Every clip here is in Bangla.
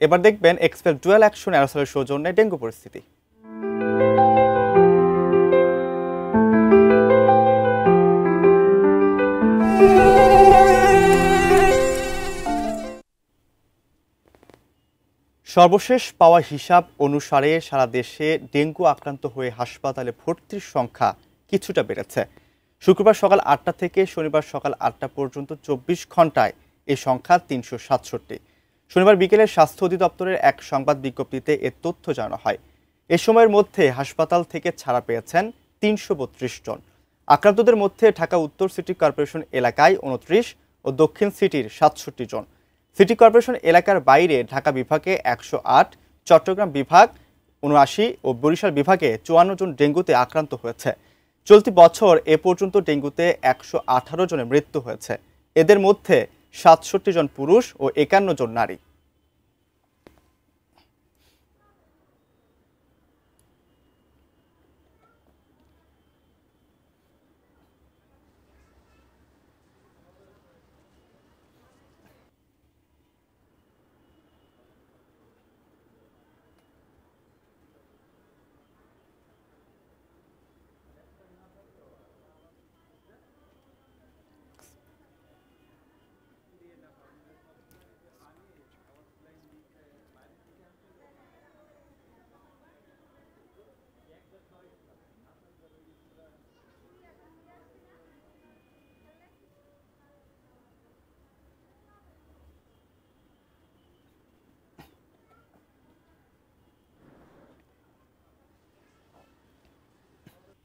এবার দেখবেন এক্সপেল ডুয়াল অ্যাকশন অ্যারোসলের সৌজন্যে ডেঙ্গু পরিস্থিতি। সর্বশেষ পাওয়া হিসাব অনুসারে সারা দেশে ডেঙ্গু আক্রান্ত হয়ে হাসপাতালে ভর্তির সংখ্যা কিছুটা বেড়েছে। শুক্রবার সকাল ৮টা থেকে শনিবার সকাল ৮টা পর্যন্ত ২৪ ঘন্টায় এই সংখ্যা ৩৬৭। শনিবার বিকেলে স্বাস্থ্য অধিদপ্তরের এক সংবাদ বিজ্ঞপ্তিতে এ তথ্য জানানো হয়। এ সময়ের মধ্যে হাসপাতাল থেকে ছাড়া পেয়েছেন ৩৩২ জন। আক্রান্তদের মধ্যে ঢাকা উত্তর সিটি কর্পোরেশন এলাকায় ২৯ ও দক্ষিণ সিটির ৬৭ জন। সিটি কর্পোরেশন এলাকার বাইরে ঢাকা বিভাগে ১০৮, চট্টগ্রাম বিভাগ ৭৯ ও বরিশাল বিভাগে ৫৪ জন ডেঙ্গুতে আক্রান্ত হয়েছে। চলতি বছর এ পর্যন্ত ডেঙ্গুতে ১১৮ জনের মৃত্যু হয়েছে। এদের মধ্যে ৬৭ জন পুরুষ ও ৫১ জন নারী।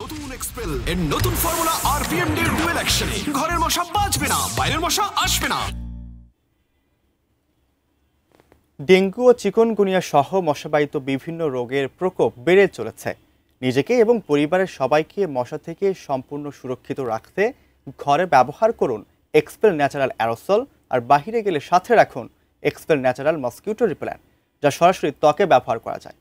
নতুন এক্সপেল এর নতুন ফর্মুলা আরপিএম ডি ডুয়েল অ্যাকশনে ঘরের মশা বাঁচবে না, বাইরের মশা আসবে না। ডেঙ্গু ও চিকুনগুনিয়া সহ মশাবাহিত বিভিন্ন রোগের প্রকোপ বেড়ে চলেছে। নিজেকে এবং পরিবারের সবাইকে মশা থেকে সম্পূর্ণ সুরক্ষিত রাখতে ঘরে ব্যবহার করুন এক্সপেল ন্যাচারাল অ্যারোসল, আর বাহিরে গেলে সাথে রাখুন এক্সপেল ন্যাচারাল মসকিউটো রিপেলেন্ট, যা সরাসরি ত্বকে ব্যবহার করা যায়।